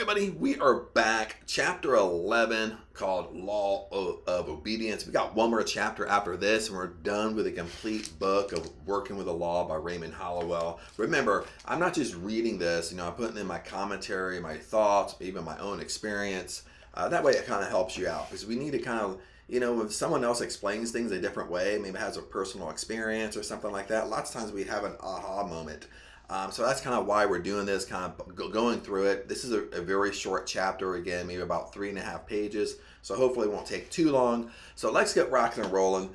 everybody, we are back. Chapter 11 called Law of Obedience. We got one more chapter after this and we're done with a complete book of Working with the Law by Raymond Holliwell. Remember, I'm not just reading this, I'm putting in my commentary, my thoughts, even my own experience. That way it kind of helps you out because we need to kind of, if someone else explains things a different way, maybe has a personal experience or something like that, lots of times we have an aha moment. So that's kind of why we're doing this, kind of going through it. This is a very short chapter, again, maybe about 3.5 pages. So hopefully it won't take too long. So let's get rocking and rolling.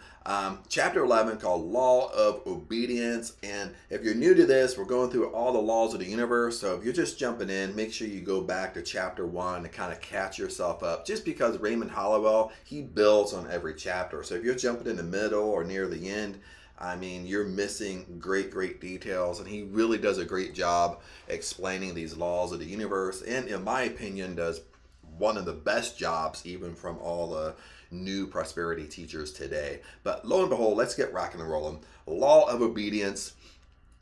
Chapter 11 called Law of Obedience. And if you're new to this, we're going through all the laws of the universe. So if you're just jumping in, make sure you go back to chapter 1 to kind of catch yourself up. Just because Raymond Holliwell, he builds on every chapter. So if you're jumping in the middle or near the end, you're missing great details, and he really does a great job explaining these laws of the universe, and in my opinion does one of the best jobs even from all the new prosperity teachers today. But lo and behold, let's get rocking and rolling. Law of Obedience.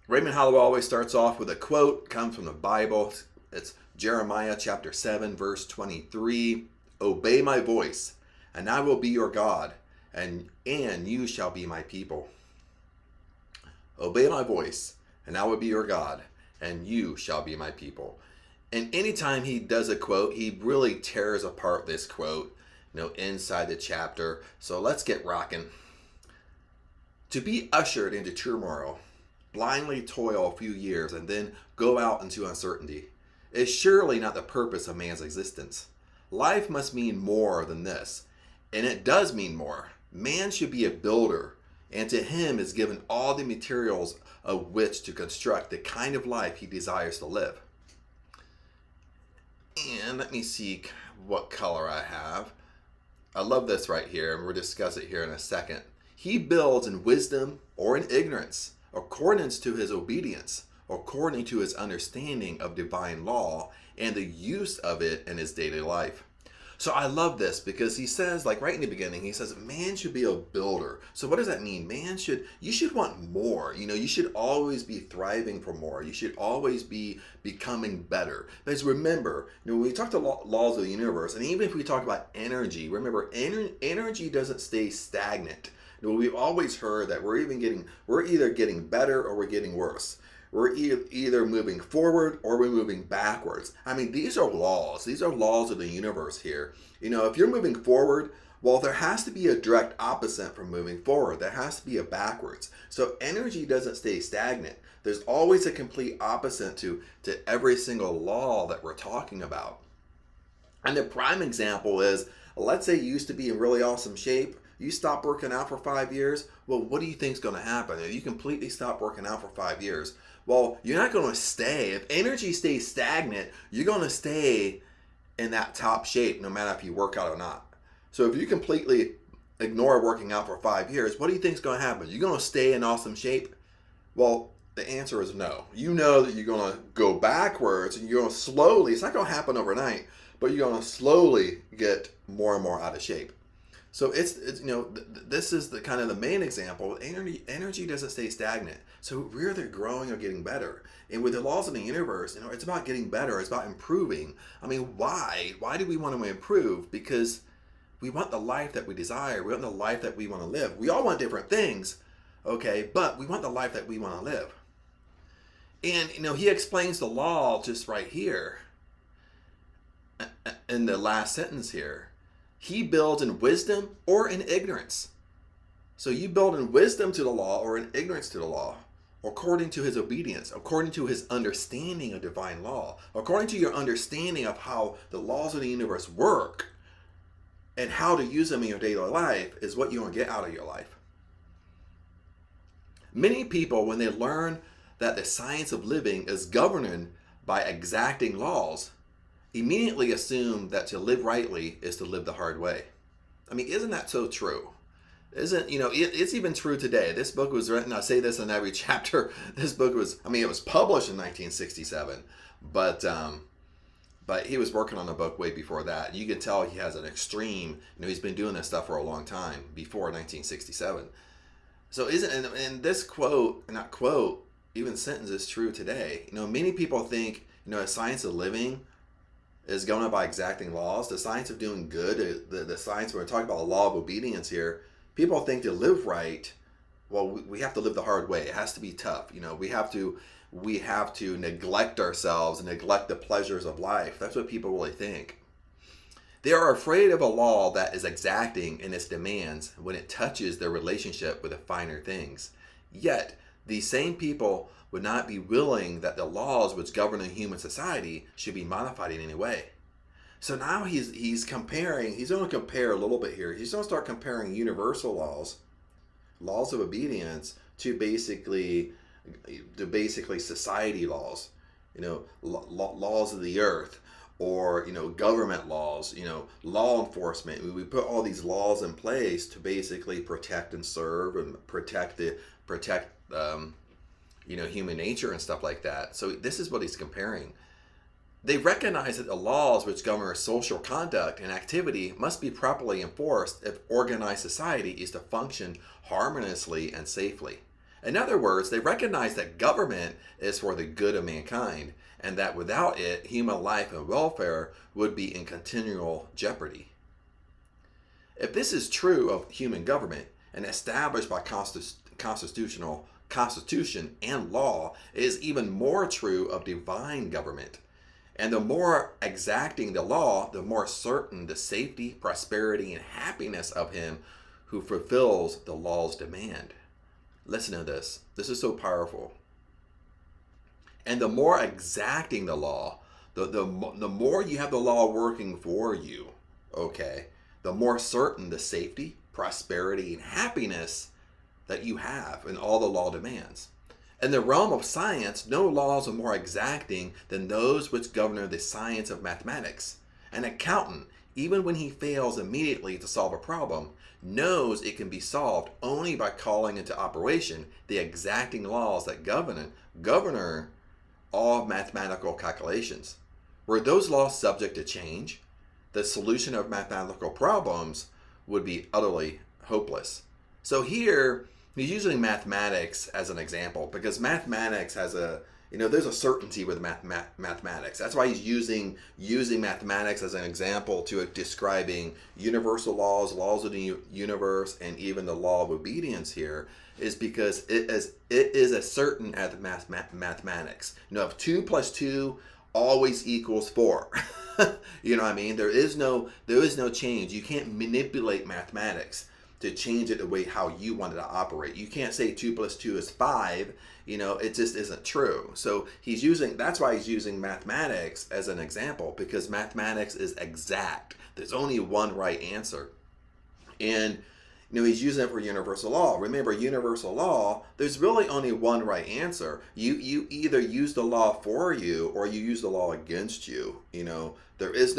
Raymond Holliwell always starts off with a quote, comes from the Bible. It's Jeremiah chapter 7 verse 23. Obey my voice, and I will be your God, and you shall be my people. Obey my voice, and I will be your God, and you shall be my people. And anytime he does a quote, he really tears apart this quote, inside the chapter. So let's get rocking. To be ushered into turmoil, blindly toil a few years, and then go out into uncertainty is surely not the purpose of man's existence. Life must mean more than this, and it does mean more. Man should be a builder, and to him is given all the materials of which to construct the kind of life he desires to live. And let me see what color I have. I love this right here, and we'll discuss it here in a second. He builds in wisdom or in ignorance, according to his obedience, according to his understanding of divine law and the use of it in his daily life. So I love this because he says, like right in the beginning, he says, man should be a builder. So what does that mean? You should want more. You should always be thriving for more. You should always be becoming better. Because remember, when we talk to laws of the universe, and even if we talk about energy, remember, energy doesn't stay stagnant. We've always heard that we're either getting better or we're getting worse. We're either moving forward or we're moving backwards. These are laws. These are laws of the universe here. If you're moving forward, well, there has to be a direct opposite from moving forward. There has to be a backwards. So energy doesn't stay stagnant. There's always a complete opposite to every single law that we're talking about. And the prime example is, let's say you used to be in really awesome shape. You stop working out for 5 years. Well, what do you think is going to happen? If you completely stop working out for 5 years, well, you're not going to stay. If energy stays stagnant, you're going to stay in that top shape no matter if you work out or not. So if you completely ignore working out for 5 years, what do you think is going to happen? You're going to stay in awesome shape? Well, the answer is no. You know that you're going to go backwards, and you're going to slowly, it's not going to happen overnight, but you're going to slowly get more and more out of shape. So it's this is the kind of the main example. Energy doesn't stay stagnant. So we're either growing or getting better. And with the laws of the universe, it's about getting better. It's about improving. Why? Why do we want to improve? Because we want the life that we desire. We want the life that we want to live. We all want different things, okay? But we want the life that we want to live. And he explains the law just right here in the last sentence here. He builds in wisdom or in ignorance. So you build in wisdom to the law or in ignorance to the law, according to his obedience, according to his understanding of divine law, according to your understanding of how the laws of the universe work and how to use them in your daily life is what you want to get out of your life. Many people, when they learn that the science of living is governed by exacting laws, immediately assume that to live rightly is to live the hard way. Isn't that so true? It's even true today. This book was written, I say this in every chapter, this book was, it was published in 1967, but he was working on the book way before that. You can tell he has an extreme, he's been doing this stuff for a long time, before 1967. So and this even sentence is true today. Many people think, a science of living is governed by exacting laws. The science of doing good, the science, when we're talking about the law of obedience here, people think to live right, well, we have to live the hard way. It has to be tough. We have to neglect ourselves and neglect the pleasures of life. That's what people really think. They are afraid of a law that is exacting in its demands when it touches their relationship with the finer things. Yet, these same people would not be willing that the laws which govern a human society should be modified in any way. So now he's comparing, he's going to compare a little bit here. He's going to start comparing universal laws of obedience to basically society laws, laws of the earth, or government laws, law enforcement. We put all these laws in place to basically protect and serve and protect human nature and stuff like that. So this is what he's comparing. They recognize that the laws which govern social conduct and activity must be properly enforced if organized society is to function harmoniously and safely. In other words, they recognize that government is for the good of mankind, and that without it, human life and welfare would be in continual jeopardy. If this is true of human government and established by constitution and law, it is even more true of divine government. And the more exacting the law, the more certain the safety, prosperity, and happiness of him who fulfills the law's demand. Listen to this. This is so powerful. And the more exacting the law, the more you have the law working for you, okay, the more certain the safety, prosperity, and happiness that you have in all the law demands. In the realm of science, no laws are more exacting than those which govern the science of mathematics. An accountant, even when he fails immediately to solve a problem, knows it can be solved only by calling into operation the exacting laws that govern all mathematical calculations. Were those laws subject to change, the solution of mathematical problems would be utterly hopeless. So here, he's using mathematics as an example because mathematics has there's a certainty with mathematics. That's why he's using mathematics as an example to describing universal laws of the universe, and even the law of obedience here is because it is a certain at mathematics. If 2 + 2 always equals 4. You know what I mean? There is no change. You can't manipulate mathematics to change it the way how you want it to operate. You can't say 2 + 2 is 5. It just isn't true. So that's why he's using mathematics as an example, because mathematics is exact. There's only one right answer. And he's using it for universal law. Remember, universal law, there's really only one right answer. You either use the law for you or you use the law against you. There's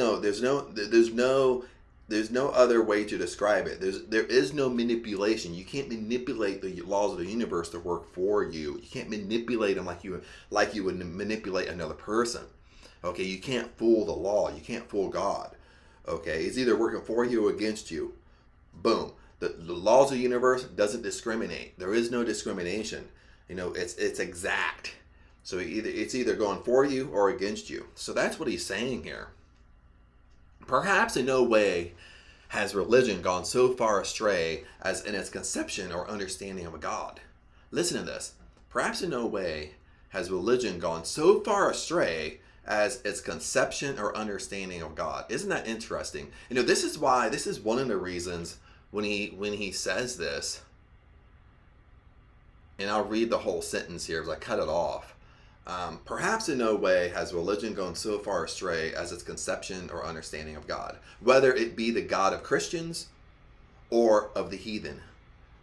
no other way to describe it. There is no manipulation. You can't manipulate the laws of the universe to work for you. You can't manipulate them like you would manipulate another person. Okay, you can't fool the law. You can't fool God. Okay, it's either working for you or against you. Boom. The laws of the universe doesn't discriminate. There is no discrimination. It's exact. So it's either going for you or against you. So that's what he's saying here. Perhaps in no way has religion gone so far astray as in its conception or understanding of a God. Listen to this. Perhaps in no way has religion gone so far astray as its conception or understanding of God. Isn't that interesting? This is one of the reasons when he says this, and I'll read the whole sentence here because I cut it off. Perhaps in no way has religion gone so far astray as its conception or understanding of God, whether it be the God of Christians or of the heathen.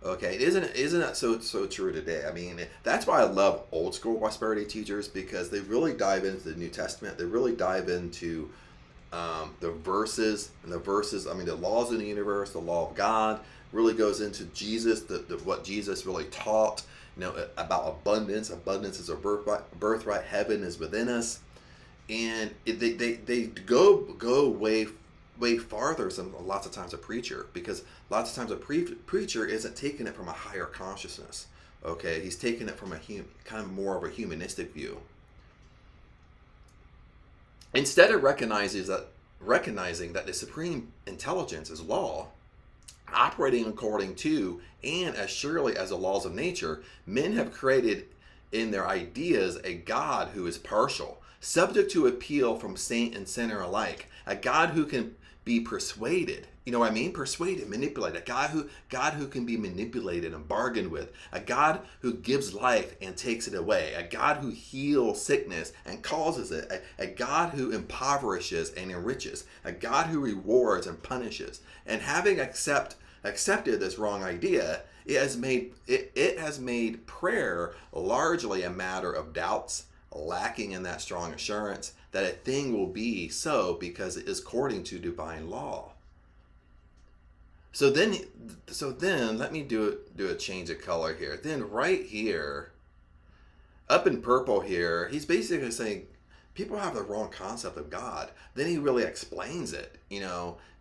Okay, isn't that so true today? I mean, that's why I love old school prosperity teachers, because they really dive into the New Testament. They really dive into the verses. The laws of the universe, the law of God, really goes into Jesus, what Jesus really taught. About abundance. Abundance is a birthright. Heaven is within us, and they go way farther than lots of times a preacher, because lots of times a preacher isn't taking it from a higher consciousness. Okay, he's taking it from kind of more of a humanistic view. Instead of recognizing that the supreme intelligence is law, operating according to and as surely as the laws of nature, men have created in their ideas a God who is partial, subject to appeal from saint and sinner alike, a God who can be persuaded. You know what I mean? Persuaded, manipulated. God who can be manipulated and bargained with. A God who gives life and takes it away. A God who heals sickness and causes it. A God who impoverishes and enriches. A God who rewards and punishes. And having accepted this wrong idea, it has made prayer largely a matter of doubts, lacking in that strong assurance that a thing will be so because it is according to divine law. So then let me do a change of color here. Then right here, up in purple here, he's basically saying people have the wrong concept of God. Then he really explains it.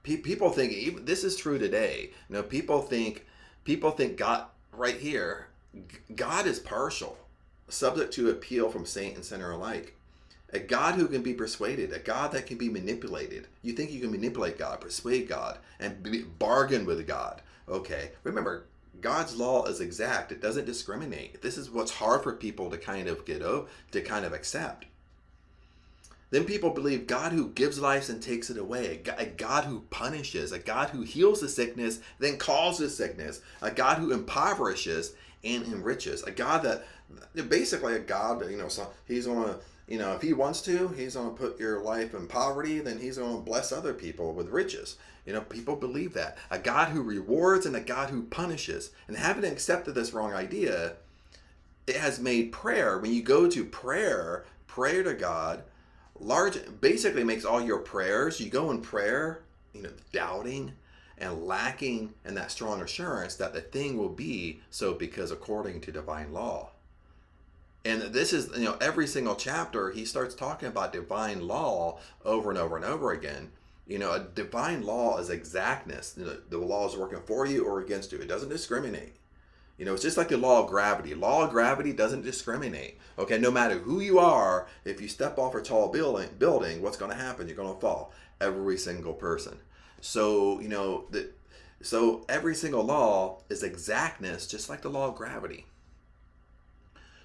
People think, even this is true today. People think God, right here, God is partial, subject to appeal from saint and sinner alike. A God who can be persuaded, a God that can be manipulated. You think you can manipulate God, persuade God, and bargain with God. Okay, remember, God's law is exact. It doesn't discriminate. This is what's hard for people to kind of accept. Then people believe God who gives life and takes it away, a God who punishes, a God who heals the sickness, then causes sickness, a God who impoverishes and enriches, a God that, basically a God that, so he's going to, if he wants to, he's going to put your life in poverty, then he's going to bless other people with riches. People believe that. A God who rewards and a God who punishes. And having accepted this wrong idea, it has made prayer, when you go to prayer to God, basically makes all your prayers, you go in prayer, doubting and lacking in that strong assurance that the thing will be so because according to divine law. And this is, every single chapter, he starts talking about divine law over and over and over again. A divine law is exactness. The law is working for you or against you. It doesn't discriminate. It's just like the law of gravity. Law of gravity doesn't discriminate. Okay, no matter who you are, if you step off a tall building, what's going to happen? You're going to fall. Every single person. So, so every single law is exactness, just like the law of gravity.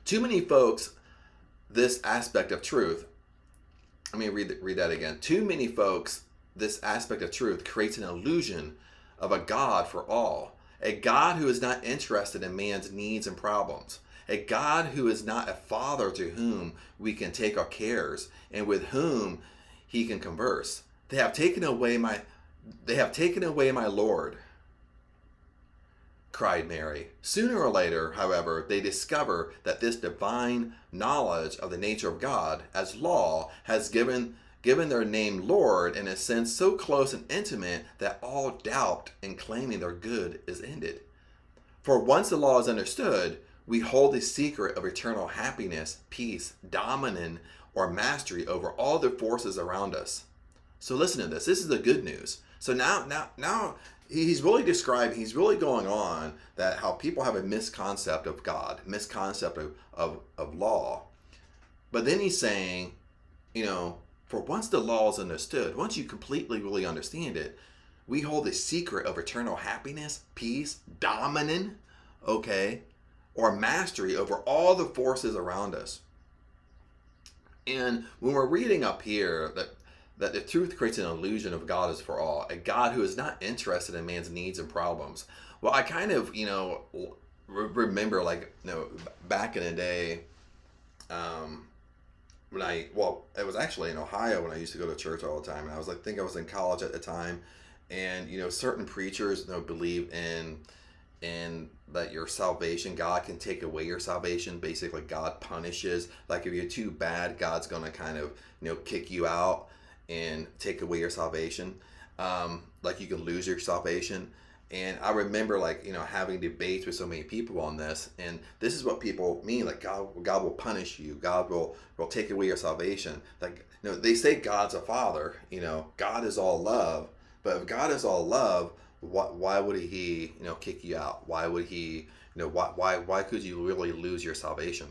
Too many folks, this aspect of truth, let me read that again. Too many folks, this aspect of truth creates an illusion of a God for all. A God who is not interested in man's needs and problems. A God who is not a father to whom we can take our cares and with whom he can converse. They have taken away my Lord, cried Mary. Sooner or later, however, they discover that this divine knowledge of the nature of God as law has given their name Lord in a sense so close and intimate that all doubt in claiming their good is ended. For once the law is understood, we hold the secret of eternal happiness, peace, dominion, or mastery over all the forces around us. So listen to this. This is the good news. So now he's really going on that how people have a misconcept of God, misconcept of law. But then he's saying, for once the law is understood, once you completely really understand it, we hold the secret of eternal happiness, peace, dominion, or mastery over all the forces around us. And when we're reading up here that the truth creates an illusion of God is for all, a God who is not interested in man's needs and problems. Well, I kind of, remember back in the day, it was actually in Ohio when I used to go to church all the time, and I was I was in college at the time, and certain preachers believe in that your salvation, God can take away your salvation. Basically, God punishes. Like if you're too bad, God's gonna kind of kick you out and take away your salvation. Like you can lose your salvation. And I remember having debates with so many people on this, and this is what people mean, God will punish you, God will take away your salvation. They say God's a father, God is all love, but if God is all love, why would he kick you out? Why would he why could you really lose your salvation?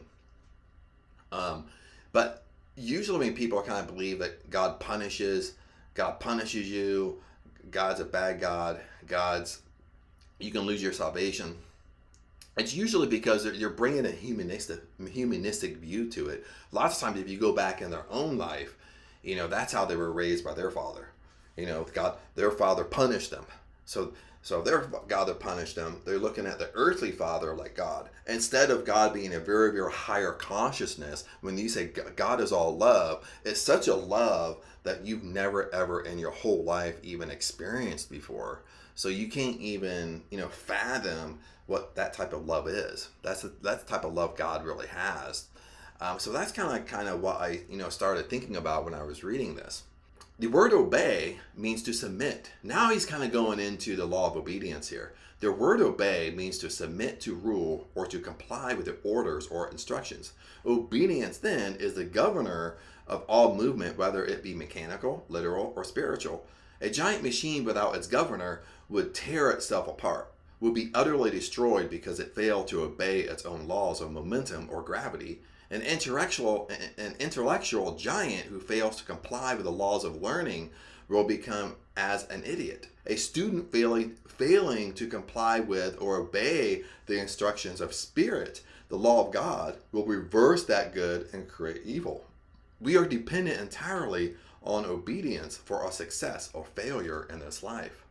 But Usually when people kind of believe that God punishes you, God's a bad God, you can lose your salvation. It's usually because you're bringing a humanistic view to it. Lots of times, if you go back in their own life, that's how they were raised by their father. Their father punished them. So their God that punished them, they're looking at the earthly father like God. Instead of God being a very, very higher consciousness, when you say God is all love, it's such a love that you've never, ever in your whole life even experienced before. So you can't even, fathom what that type of love is. That's the type of love God really has. So that's kind of what I, started thinking about when I was reading this. The word obey means to submit. Now he's kind of going into the law of obedience here. The word obey means to submit to rule or to comply with the orders or instructions. Obedience then is the governor of all movement, whether it be mechanical, literal, or spiritual. A giant machine without its governor would tear itself apart, would be utterly destroyed because it failed to obey its own laws of momentum or gravity. An intellectual giant who fails to comply with the laws of learning will become as an idiot. A student failing to comply with or obey the instructions of spirit, the law of God, will reverse that good and create evil. We are dependent entirely on obedience for our success or failure in this life.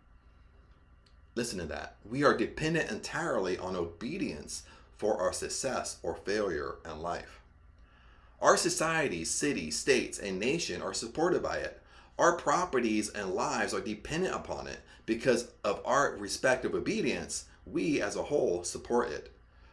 Listen to that. We are dependent entirely on obedience for our success or failure in life. Our societies, cities, states, and nation are supported by it. Our properties and lives are dependent upon it. Because of our respective obedience, we as a whole support it.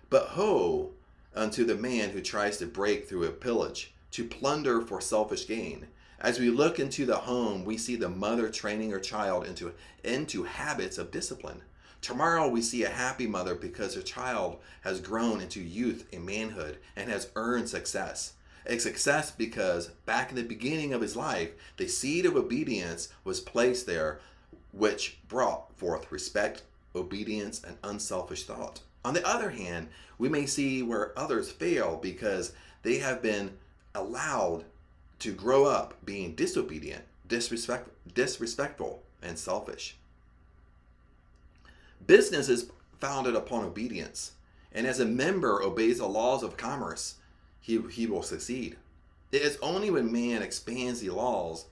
But ho unto the man who tries to break through a pillage, to plunder for selfish gain. As we look into the home, we see the mother training her child into habits of discipline. Tomorrow we see a happy mother because her child has grown into youth and manhood and has earned success. A success because back in the beginning of his life, the seed of obedience was placed there, which brought forth respect, obedience, and unselfish thought. On the other hand, we may see where others fail because they have been allowed to grow up being disobedient, disrespectful, and selfish. Business is founded upon obedience, and as a member obeys the laws of commerce, he will succeed. It is only when man expands the laws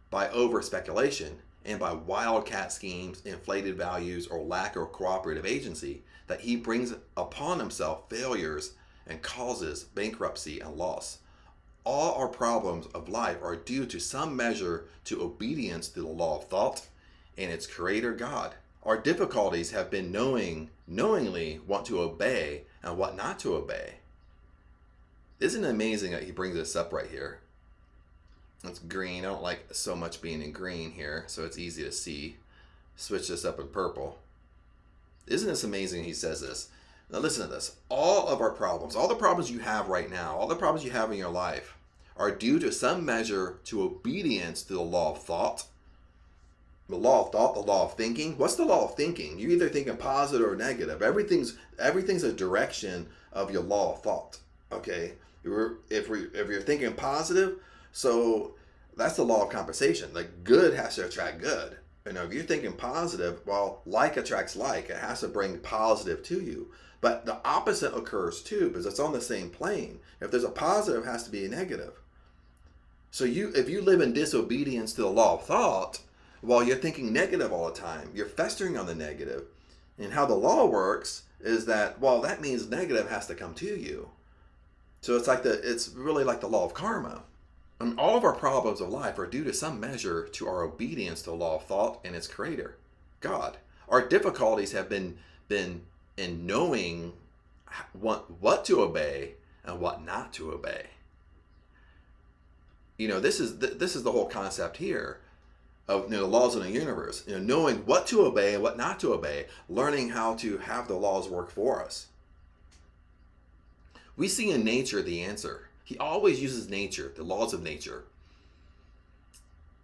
by over speculation and by wildcat schemes, inflated values, or lack of cooperative agency that he brings upon himself failures and causes bankruptcy and loss. All our problems of life are due to some measure to obedience to the law of thought and its creator God. Our difficulties have been knowingly what to obey and what not to obey. Isn't it amazing that he brings this up right here? It's green. I don't like so much being in green here, so it's easy to see. Switch this up in purple. Isn't this amazing he says this? Now listen to this. All of our problems, all the problems you have right now, all the problems you have in your life are due to some measure to obedience to the law of thought. The law of thought, the law of thinking. What's the law of thinking? You're either thinking positive or negative. Everything's a direction of your law of thought. Okay? If you're thinking positive, so that's the law of compensation. Like good has to attract good. If you're thinking positive, well, like attracts like. It has to bring positive to you. But the opposite occurs too, because it's on the same plane. If there's a positive, it has to be a negative. So if you live in disobedience to the law of thought, while you're thinking negative all the time, you're festering on the negative. And how the law works is that, well, that means negative has to come to you. So it's really like the law of karma. And all of our problems of life are due to some measure to our obedience to the law of thought and its creator, God. Our difficulties have been in knowing what to obey and what not to obey. This is the whole concept here of the laws of the universe. Knowing what to obey and what not to obey, learning how to have the laws work for us. We see in nature the answer. He always uses nature, the laws of nature.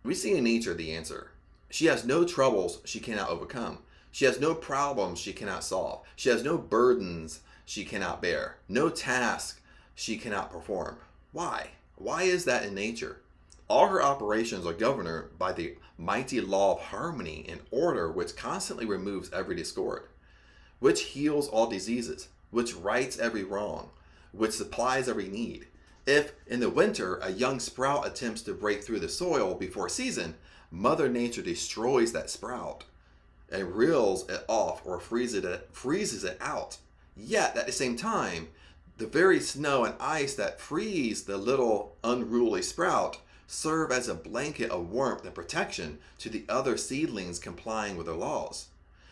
We see in nature the answer. She has no troubles she cannot overcome. She has no problems she cannot solve. She has no burdens she cannot bear. No task she cannot perform. Why? Why is that in nature? All her operations are governed by the mighty law of harmony and order, which constantly removes every discord, which heals all diseases, which rights every wrong, which supplies every need. If, in the winter, a young sprout attempts to break through the soil before season, Mother Nature destroys that sprout and reels it off or freezes it out. Yet, at the same time, the very snow and ice that freeze the little unruly sprout serve as a blanket of warmth and protection to the other seedlings complying with their laws.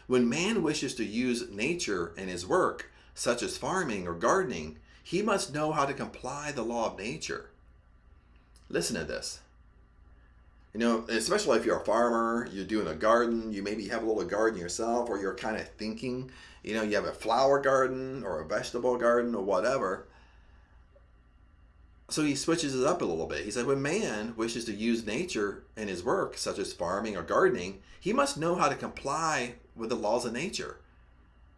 When man wishes to use nature in his work, such as farming or gardening, he must know how to comply the law of nature. Listen to this. Especially if you're a farmer, you're doing a garden, you maybe have a little garden yourself, or you're kind of thinking, you have a flower garden or a vegetable garden or whatever. So he switches it up a little bit. He said, when man wishes to use nature in his work, such as farming or gardening, he must know how to comply with the laws of nature.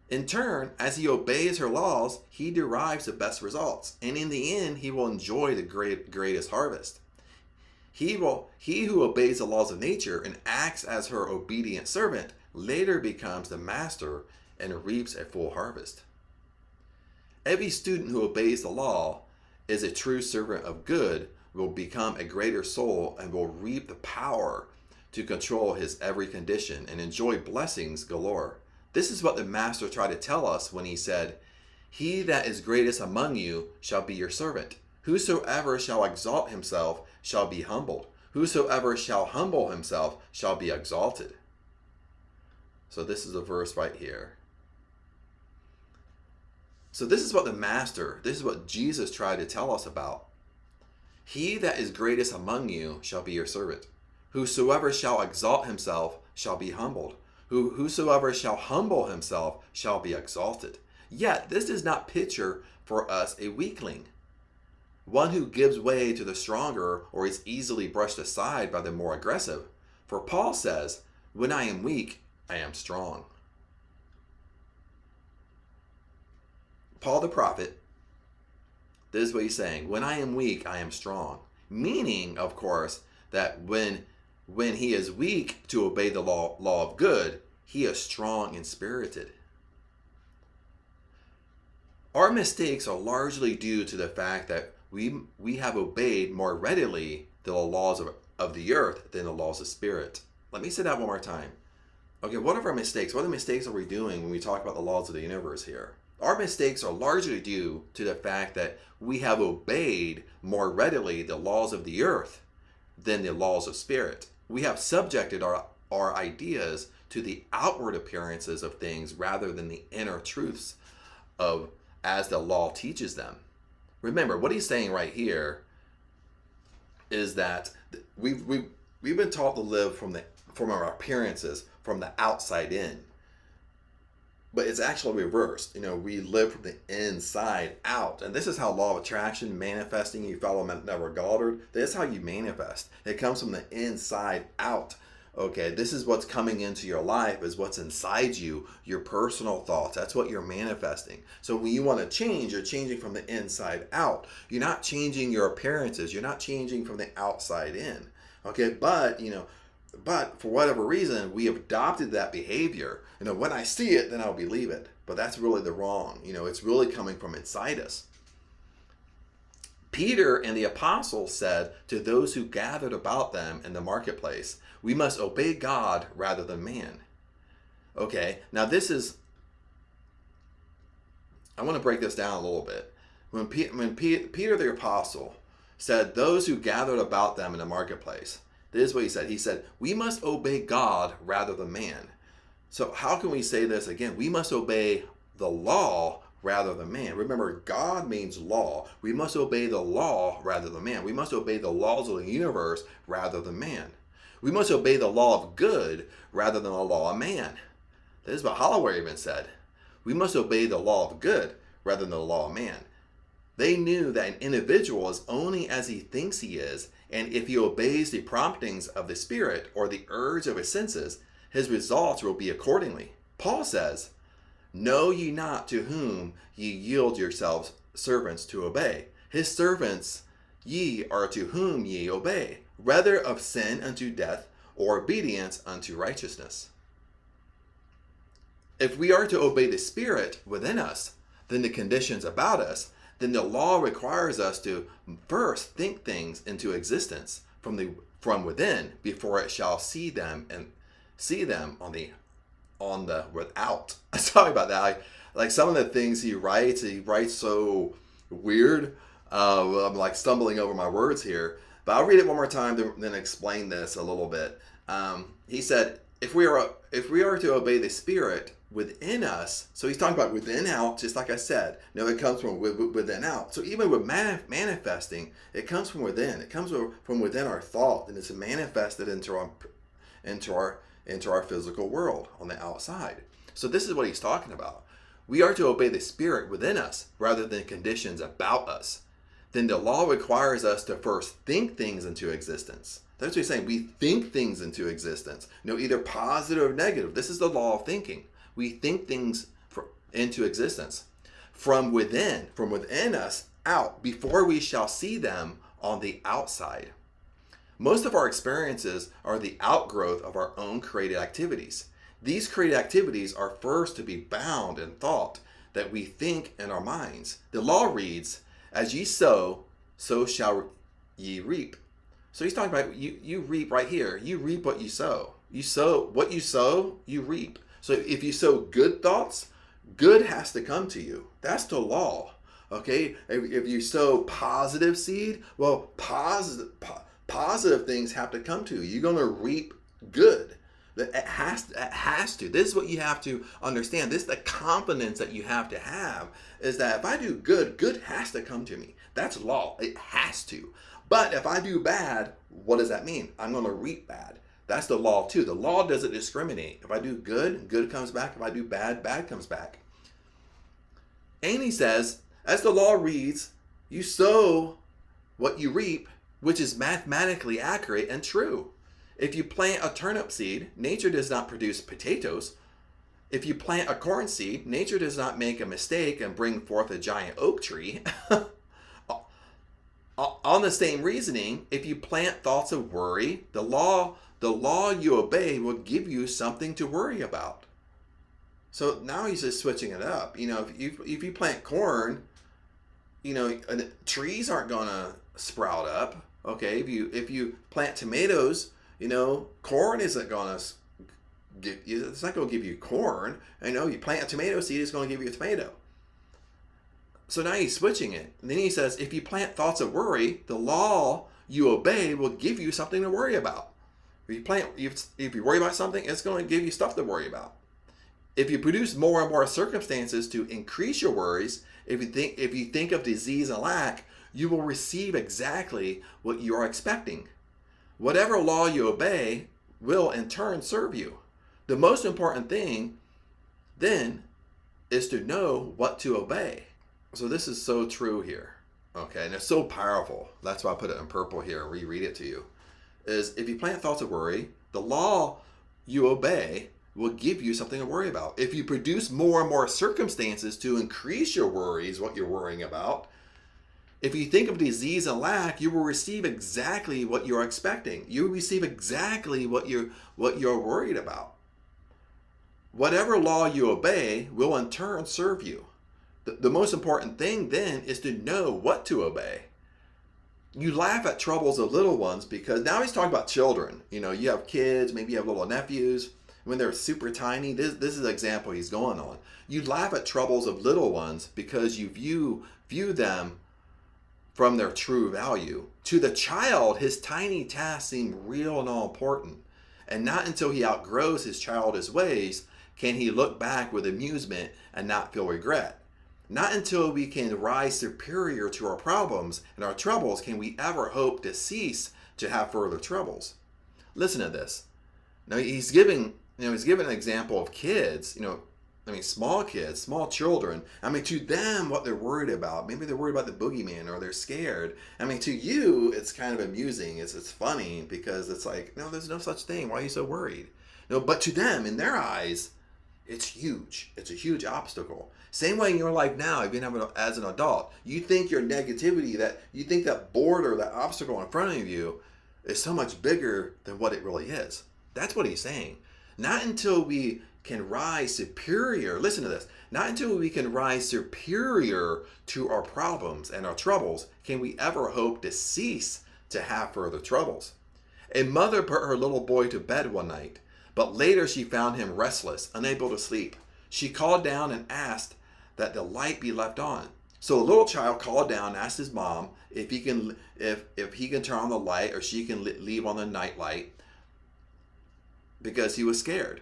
In turn, as he obeys her laws, he derives the best results. And in the end, he will enjoy the greatest harvest. He who obeys the laws of nature and acts as her obedient servant later becomes the master and reaps a full harvest. Every student who obeys the law is a true servant of good, will become a greater soul, and will reap the power to control his every condition and enjoy blessings galore. This is what the Master tried to tell us when he said, "He that is greatest among you shall be your servant. Whosoever shall exalt himself shall be humbled. Whosoever shall humble himself shall be exalted." So this is a verse right here. So this is what this is what Jesus tried to tell us about. He that is greatest among you shall be your servant. Whosoever shall exalt himself shall be humbled. Whosoever shall humble himself shall be exalted. Yet this does not picture for us a weakling, one who gives way to the stronger or is easily brushed aside by the more aggressive. For Paul says, "When I am weak, I am strong." Paul the prophet, this is what he's saying: when I am weak, I am strong. Meaning, of course, that when he is weak to obey the law of good, he is strong and spirited. Our mistakes are largely due to the fact that we have obeyed more readily the laws of the earth than the laws of spirit. Let me say that one more time. Okay, what are our mistakes? What mistakes are we doing when we talk about the laws of the universe here? Our mistakes are largely due to the fact that we have obeyed more readily the laws of the earth than the laws of spirit. We have subjected our ideas to the outward appearances of things rather than the inner truths of as the law teaches them. Remember, what he's saying right here is that we've been taught to live from our appearances, from the outside in. But it's actually reversed. We live from the inside out. And this is how law of attraction, manifesting, you follow Neville Goddard. This is how you manifest. It comes from the inside out. Okay, this is what's coming into your life, is what's inside you, your personal thoughts. That's what you're manifesting. So when you want to change, you're changing from the inside out. You're not changing your appearances. You're not changing from the outside in. Okay, but for whatever reason, we have adopted that behavior. When I see it, then I'll believe it. But that's really the wrong. It's really coming from inside us. Peter and the apostles said to those who gathered about them in the marketplace, "We must obey God rather than man." Okay, now I want to break this down a little bit. When Peter the apostle said those who gathered about them in the marketplace, this is what he said. He said, "We must obey God rather than man." So how can we say this again? We must obey the law rather than man. Remember, God means law. We must obey the law rather than man. We must obey the laws of the universe rather than man. We must obey the law of good rather than the law of man. This is what Holliwell even said. We must obey the law of good rather than the law of man. They knew that an individual is only as he thinks he is, and if he obeys the promptings of the spirit or the urge of his senses, his results will be accordingly. Paul says, "Know ye not to whom ye yield yourselves servants to obey?" His servants ye are to whom ye obey, whether of sin unto death or obedience unto righteousness. If we are to obey the Spirit within us, then the conditions about us, then the law requires us to first think things into existence from within before it shall see them on the without. Sorry about that. Like some of the things he writes so weird. I'm like stumbling over my words here, but I'll read it one more time to then explain this a little bit. He said, if we are to obey the Spirit within us, so he's talking about within out, just like I said. No, it comes from within out. So even with manifesting, it comes from within. It comes from within our thought, and it's manifested into our physical world on the outside. So this is what he's talking about. We are to obey the Spirit within us rather than conditions about us. Then the law requires us to first think things into existence. That's what he's saying. We think things into existence. Either positive or negative. This is the law of thinking. We think things into existence from within us out before we shall see them on the outside. Most of our experiences are the outgrowth of our own created activities. These created activities are first to be bound in thought that we think in our minds. The law reads, as ye sow, so shall ye reap. So he's talking about you reap right here. You reap what you sow. You sow what you sow, you reap. So if you sow good thoughts, good has to come to you. That's the law. Okay? If you sow positive seed, well, positive things have to come to you. You're going to reap good. It has to. This is what you have to understand. This is the confidence that you have to have, is that if I do good, good has to come to me. That's law. It has to. But if I do bad, what does that mean? I'm going to reap bad. That's the law too. The law doesn't discriminate. If I do good, good comes back. If I do bad, bad comes back. And he says, as the law reads, you sow what you reap, which is mathematically accurate and true. If you plant a turnip seed, nature does not produce potatoes. If you plant a corn seed, nature does not make a mistake and bring forth a giant oak tree. On the same reasoning, if you plant thoughts of worry, the law you obey will give you something to worry about. So now he's just switching it up. If you plant corn, trees aren't gonna sprout up. Okay, if you plant tomatoes, corn isn't gonna it's not gonna give you corn. You plant a tomato seed, it's gonna give you a tomato. So now he's switching it. And then he says, if you plant thoughts of worry, the law you obey will give you something to worry about. If you worry about something, it's going to give you stuff to worry about. If you produce more and more circumstances to increase your worries, if you think of disease and lack, you will receive exactly what you are expecting. Whatever law you obey will in turn serve you. The most important thing then is to know what to obey. So this is so true here. Okay, and it's so powerful. That's why I put it in purple here and reread it to you. Is if you plant thoughts of worry, the law you obey will give you something to worry about. If you produce more and more circumstances to increase your worries, what you're worrying about, if you think of disease and lack, you will receive exactly what you're expecting. You will receive exactly what you're worried about. Whatever law you obey will in turn serve you. The most important thing then is to know what to obey. You laugh at troubles of little ones because now he's talking about children. You have kids, maybe you have little nephews. When they're super tiny, this is an example he's going on. You laugh at troubles of little ones because you view them from their true value. To the child, his tiny tasks seem real and all important. And not until he outgrows his childish ways can he look back with amusement and not feel regret. Not until we can rise superior to our problems and our troubles can we ever hope to cease to have further troubles. Listen to this. Now he's giving an example of kids, small kids, small children. To them, what they're worried about, maybe they're worried about the boogeyman or they're scared. To you, it's kind of amusing. It's funny because it's like, no, there's no such thing. Why are you so worried? No, but to them, in their eyes, It's huge. It's a huge obstacle. Same way in your life now, even as an adult, you think your negativity, that you think that border, that obstacle in front of you is so much bigger than what it really is. That's what he's saying. Not until we can rise superior, listen to this, not until we can rise superior to our problems and our troubles can we ever hope to cease to have further troubles. A mother put her little boy to bed one night, but later she found him restless, unable to sleep. She called down and asked that the light be left on. So the little child called down and asked his mom if he can turn on the light, or she can leave on the night light, because he was scared.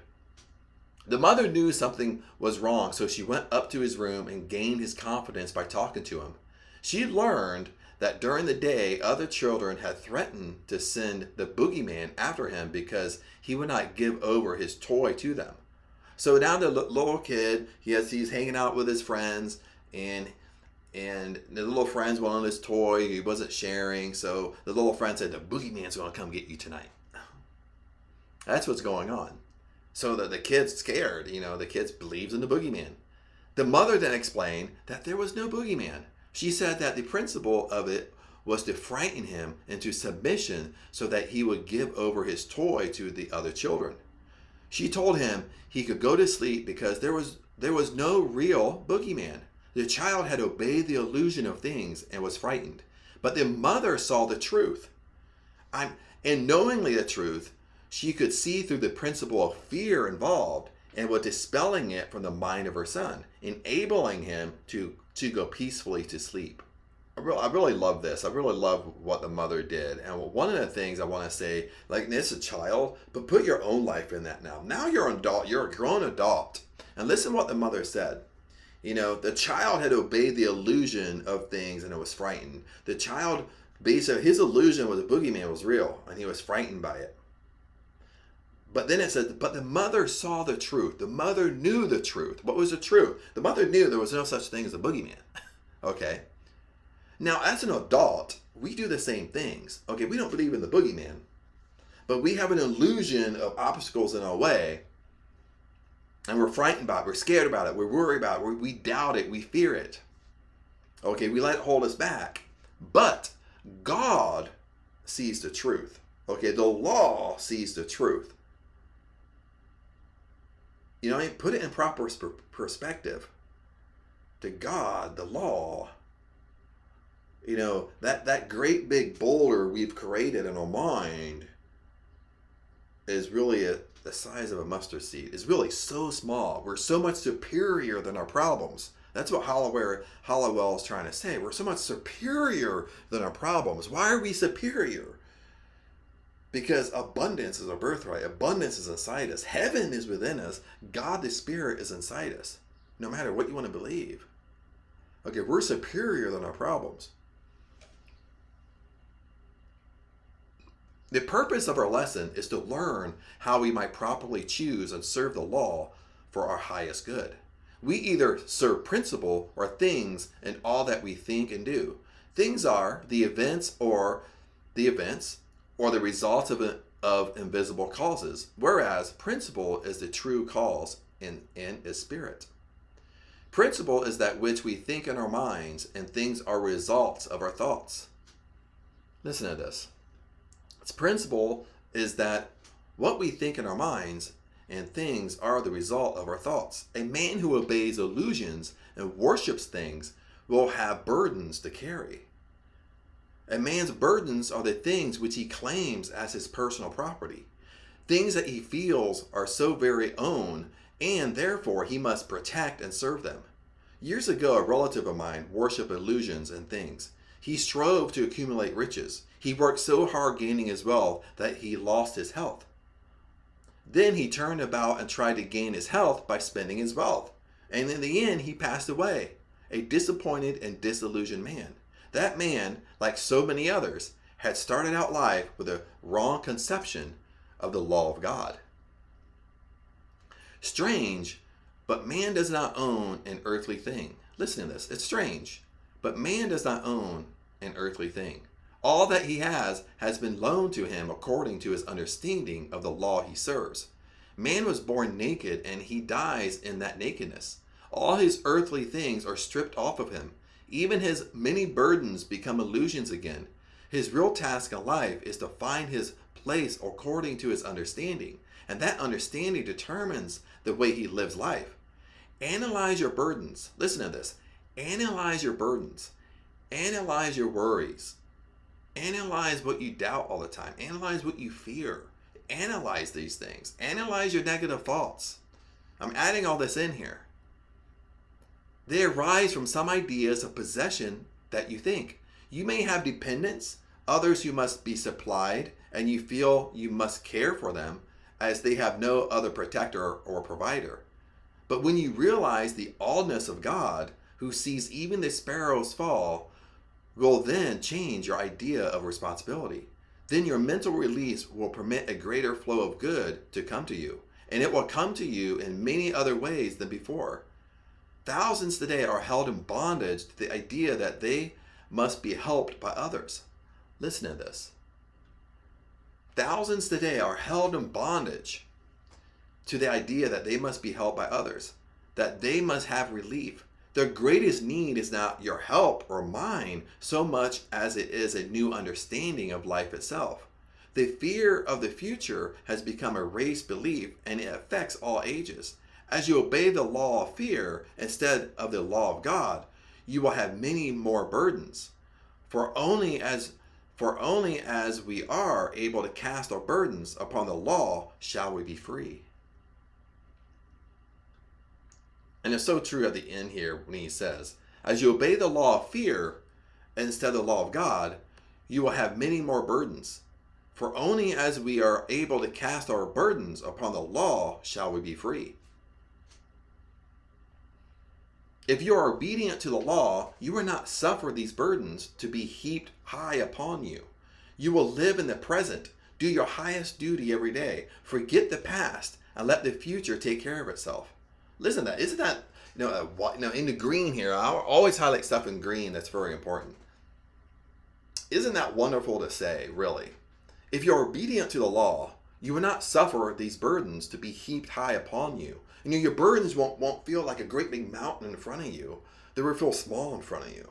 The mother knew something was wrong, so she went up to his room and gained his confidence by talking to him. She learned that during the day, other children had threatened to send the boogeyman after him because he would not give over his toy to them. So now the little kid, he's hanging out with his friends, and the little friends wanted his toy. He wasn't sharing, so the little friend said, the boogeyman's going to come get you tonight. That's what's going on. So the kid's scared, the kid believes in the boogeyman. The mother then explained that there was no boogeyman. She said that the principle of it was to frighten him into submission so that he would give over his toy to the other children. She told him he could go to sleep because there was no real boogeyman. The child had obeyed the illusion of things and was frightened. But the mother saw the truth. And knowingly the truth, she could see through the principle of fear involved and was dispelling it from the mind of her son, enabling him to go peacefully to sleep. I really love this. I really love what the mother did. And one of the things I want to say, like, this is a child, but put your own life in that now. Now you're an adult. You're a grown adult. And listen what the mother said. The child had obeyed the illusion of things and it was frightened. The child, basically, his illusion was the boogeyman was real and he was frightened by it. But then it says, but the mother saw the truth. The mother knew the truth. What was the truth? The mother knew there was no such thing as a boogeyman. Okay. Now, as an adult, we do the same things. Okay, we don't believe in the boogeyman, but we have an illusion of obstacles in our way, and we're frightened about it. We're scared about it. We're worried about it. We doubt it. We fear it. Okay, we let it hold us back. But God sees the truth. Okay, the law sees the truth. Put it in proper perspective. To God, the law, that great big boulder we've created in our mind is really the size of a mustard seed. It's really so small. We're so much superior than our problems. That's what Holliwell is trying to say. We're so much superior than our problems. Why are we superior? Because abundance is our birthright. Abundance is inside us. Heaven is within us. God the Spirit is inside us. No matter what you want to believe. Okay, we're superior than our problems. The purpose of our lesson is to learn how we might properly choose and serve the law for our highest good. We either serve principle or things in all that we think and do. Things are the events or the results of invisible causes, whereas principle is the true cause and is spirit. Principle is that which we think in our minds, and things are results of our thoughts. Listen to this. Its principle is that what we think in our minds and things are the result of our thoughts. A man who obeys illusions and worships things will have burdens to carry. A man's burdens are the things which he claims as his personal property, things that he feels are so very own, and therefore he must protect and serve them. Years ago, a relative of mine worshipped illusions and things. He strove to accumulate riches. He worked so hard gaining his wealth that he lost his health. Then he turned about and tried to gain his health by spending his wealth. And in the end, he passed away, a disappointed and disillusioned man. That man, like so many others, had started out life with a wrong conception of the law of God. Strange, but man does not own an earthly thing. Listen to this. It's strange, but man does not own an earthly thing. All that he has been loaned to him according to his understanding of the law he serves. Man was born naked and he dies in that nakedness. All his earthly things are stripped off of him. Even his many burdens become illusions again. His real task in life is to find his place according to his understanding, and that understanding determines the way he lives life. Analyze your burdens. Listen to this. Analyze your burdens. Analyze your worries. Analyze what you doubt all the time. Analyze what you fear. Analyze these things. Analyze your negative thoughts. I'm adding all this in here. They arise from some ideas of possession that you think. You may have dependents, others who must be supplied, and you feel you must care for them as they have no other protector or provider. But when you realize the allness of God, who sees even the sparrows fall, will then change your idea of responsibility. Then your mental release will permit a greater flow of good to come to you, and it will come to you in many other ways than before. Thousands today are held in bondage to the idea that they must be helped by others. Listen to this. Thousands today are held in bondage to the idea that they must be helped by others, that they must have relief. Their greatest need is not your help or mine so much as it is a new understanding of life itself. The fear of the future has become a race belief, and it affects all ages. As you obey the law of fear instead of the law of God, you will have many more burdens. For only as we are able to cast our burdens upon the law shall we be free. And it's so true at the end here when he says, as you obey the law of fear instead of the law of God, you will have many more burdens. For only as we are able to cast our burdens upon the law shall we be free. If you are obedient to the law, you will not suffer these burdens to be heaped high upon you. You will live in the present, do your highest duty every day, forget the past, and let the future take care of itself. Listen to that. Isn't that, in the green here, I always highlight stuff in green that's very important. Isn't that wonderful to say, really? If you're obedient to the law, you will not suffer these burdens to be heaped high upon you. Your burdens won't feel like a great big mountain in front of you. They will feel small in front of you.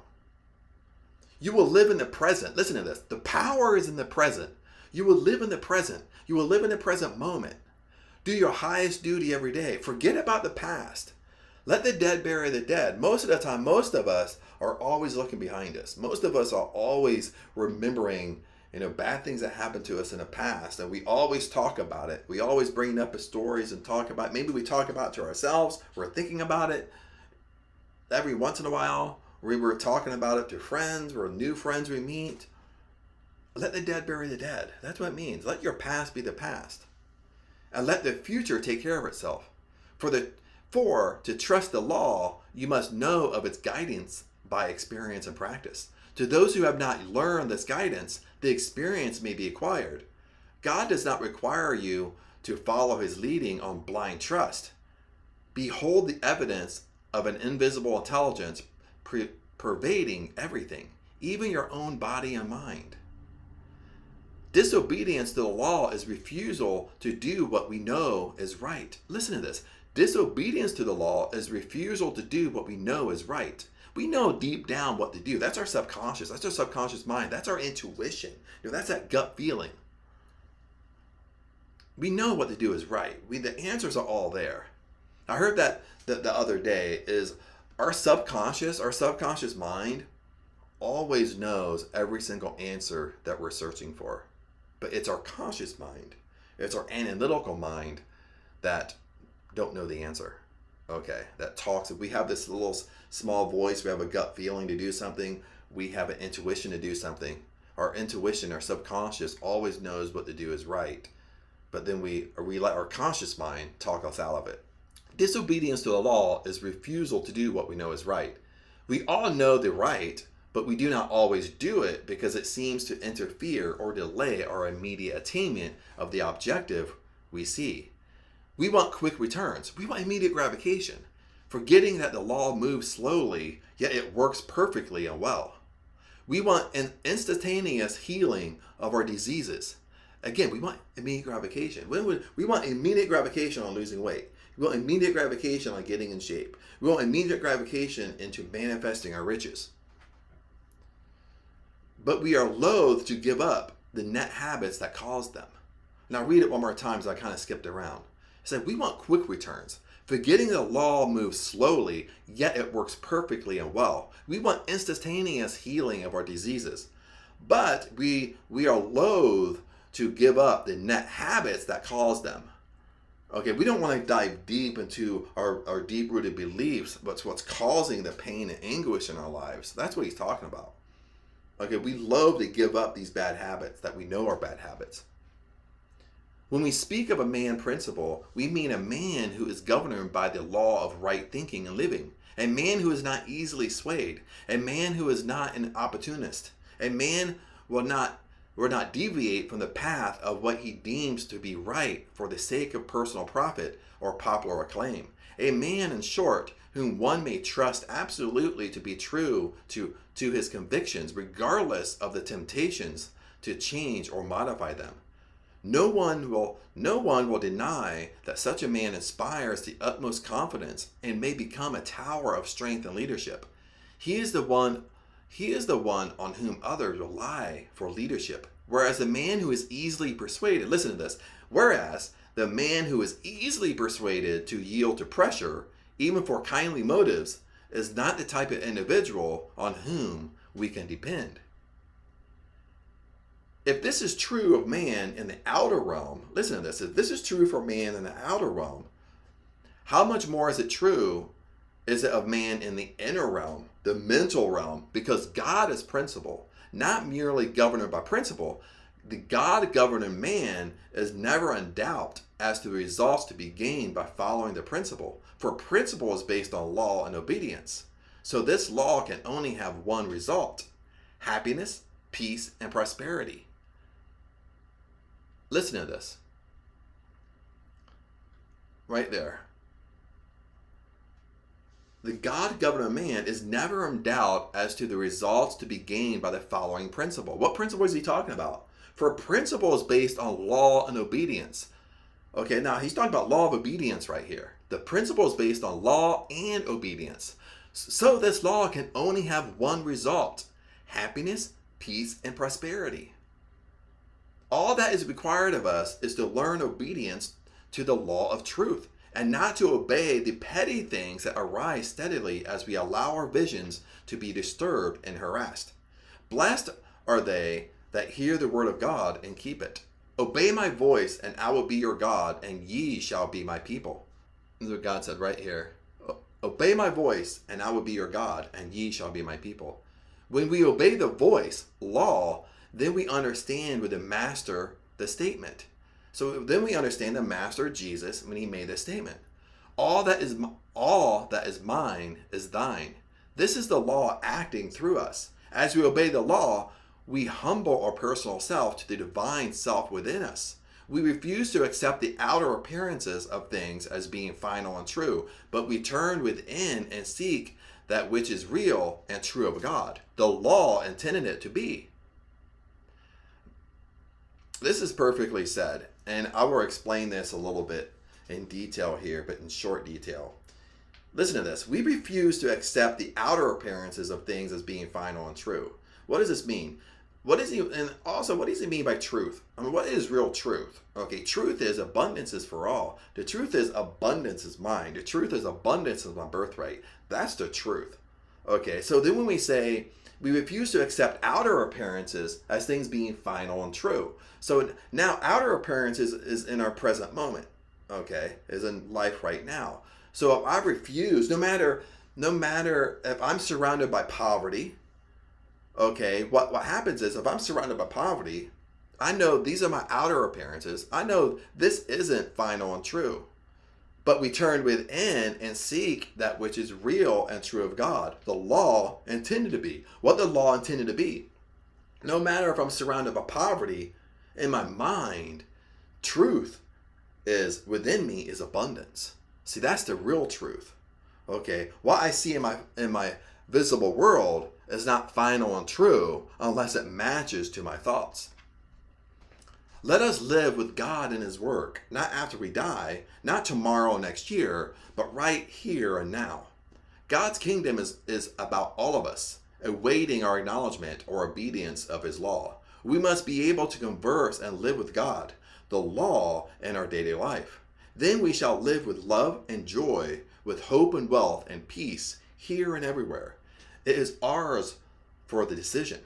You will live in the present. Listen to this. The power is in the present. You will live in the present. You will live in the present moment. Do your highest duty every day. Forget about the past. Let the dead bury the dead. Most of the time, most of us are always looking behind us. Most of us are always remembering bad things that happened to us in the past, and we always talk about it. We always bring up the stories and talk about it. Maybe we talk about it to ourselves. We're thinking about it every once in a while. We were talking about it to friends or new friends we meet. Let the dead bury the dead. That's what it means. Let your past be the past, and let the future take care of itself. For to trust the law, you must know of its guidance by experience and practice. To those who have not learned this guidance, the experience may be acquired. God does not require you to follow his leading on blind trust. Behold the evidence of an invisible intelligence pervading everything, even your own body and mind. Disobedience to the law is refusal to do what we know is right. Listen to this. Disobedience to the law is refusal to do what we know is right. We know deep down what to do. That's our subconscious. That's our subconscious mind. That's our intuition. That's that gut feeling. We know what to do is right. The answers are all there. I heard that the other day is our subconscious mind always knows every single answer that we're searching for. But it's our conscious mind. It's our analytical mind that don't know the answer. Okay, that talks. We have this little small voice. We have a gut feeling to do something. We have an intuition to do something. Our intuition, our subconscious, always knows what to do is right. But then we let our conscious mind talk us out of it. Disobedience to the law is refusal to do what we know is right. We all know the right, but we do not always do it because it seems to interfere or delay our immediate attainment of the objective we see. We want quick returns. We want immediate gratification, forgetting that the law moves slowly, yet it works perfectly and well. We want an instantaneous healing of our diseases. Again, we want immediate gratification. We want immediate gratification on losing weight. We want immediate gratification on getting in shape. We want immediate gratification into manifesting our riches. But we are loath to give up the net habits that cause them. Now read it one more time, so I kind of skipped around. It said we want quick returns. Forgetting the law moves slowly, yet it works perfectly and well. We want instantaneous healing of our diseases. But we are loath to give up the net habits that cause them. Okay, we don't want to dive deep into our deep-rooted beliefs, but what's causing the pain and anguish in our lives. That's what he's talking about. Okay, we loathe to give up these bad habits that we know are bad habits. When we speak of a man principle, we mean a man who is governed by the law of right thinking and living, a man who is not easily swayed, a man who is not an opportunist, a man will not deviate from the path of what he deems to be right for the sake of personal profit or popular acclaim, a man, in short, whom one may trust absolutely to be true to his convictions, regardless of the temptations to change or modify them. No one will deny that such a man inspires the utmost confidence and may become a tower of strength and leadership. He is the one on whom others rely for leadership. Whereas the man who is easily persuaded, listen to this, whereas the man who is easily persuaded to yield to pressure, even for kindly motives, is not the type of individual on whom we can depend. If this is true of man in the outer realm, listen to this, if this is true for man in the outer realm, how much more is it of man in the inner realm, the mental realm? Because God is principle, not merely governed by principle. The God-governing man is never in doubt as to the results to be gained by following the principle. For principle is based on law and obedience. So this law can only have one result: happiness, peace, and prosperity. Listen to this. Right there. The God-governing man is never in doubt as to the results to be gained by the following principle. What principle is he talking about? For principle is based on law and obedience. Okay, now he's talking about law of obedience right here. The principle is based on law and obedience. So this law can only have one result: happiness, peace, and prosperity. All that is required of us is to learn obedience to the law of truth, and not to obey the petty things that arise steadily as we allow our visions to be disturbed and harassed. Blessed are they that hear the word of God and keep it. Obey my voice, and I will be your God, and ye shall be my people. That's what God said right here. Obey my voice, and I will be your God, and ye shall be my people. When we obey the voice, law, then we understand with the master the statement. So then we understand the master, Jesus, when he made this statement. All that is mine is thine. This is the law acting through us. As we obey the law, we humble our personal self to the divine self within us. We refuse to accept the outer appearances of things as being final and true, but we turn within and seek that which is real and true of God. The law intended it to be. This is perfectly said, and I will explain this a little bit in detail here, but in short detail. Listen to this. We refuse to accept the outer appearances of things as being final and true. What does this mean? What does he mean by truth? I mean, what is real truth? Okay, truth is abundance is for all. The truth is abundance is mine. The truth is abundance is my birthright. That's the truth. Okay, so then when we say we refuse to accept outer appearances as things being final and true. So now outer appearances is in our present moment, okay, is in life right now. So if I refuse, no matter if I'm surrounded by poverty, okay, what happens is if I'm surrounded by poverty, I know these are my outer appearances. I know this isn't final and true. But we turn within and seek that which is real and true of God. The law intended to be. What the law intended to be. No matter if I'm surrounded by poverty, in my mind, truth is within me is abundance. See, that's the real truth. Okay, what I see in my visible world is not final and true unless it matches to my thoughts. Let us live with God in his work, not after we die, not tomorrow or next year, but right here and now. God's kingdom is about all of us, awaiting our acknowledgement or obedience of his law. We must be able to converse and live with God, the law, in our daily life. Then we shall live with love and joy, with hope and wealth and peace here and everywhere. It is ours for the decision.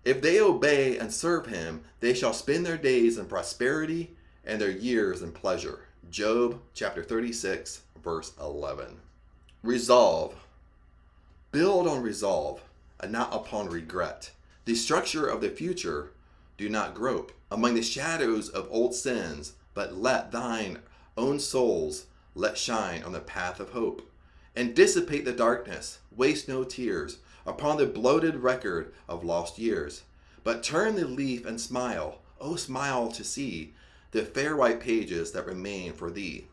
If they obey and serve him, they shall spend their days in prosperity and their years in pleasure. Job chapter 36, verse 11. Resolve. Build on resolve and not upon regret. The structure of the future do not grope among the shadows of old sins, but let thine own souls let shine on the path of hope. And dissipate the darkness, waste no tears upon the bloated record of lost years. But turn the leaf and smile, oh smile to see the fair white pages that remain for thee.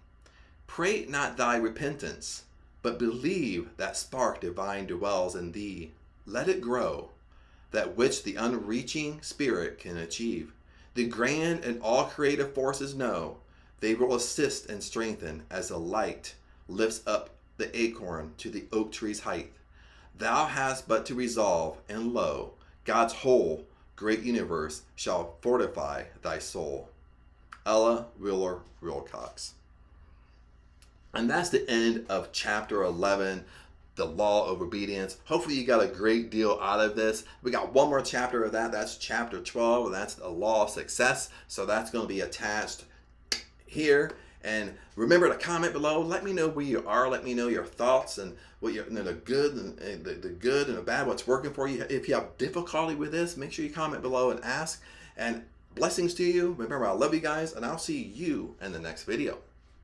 Prate not thy repentance, but believe that spark divine dwells in thee. Let it grow, that which the unreaching spirit can achieve. The grand and all creative forces know, they will assist and strengthen as the light lifts up the acorn to the oak tree's height. Thou hast but to resolve, and lo, God's whole great universe shall fortify thy soul. Ella Wheeler Wilcox. And that's the end of chapter 11, the law of obedience. Hopefully you got a great deal out of this. We got one more chapter of that. That's chapter 12, and that's the law of success. So that's going to be attached here. And remember to comment below. Let me know where you are. Let me know your thoughts and what the good and the good and the bad, what's working for you. If you have difficulty with this, make sure you comment below and ask. And blessings to you. Remember, I love you guys, and I'll see you in the next video.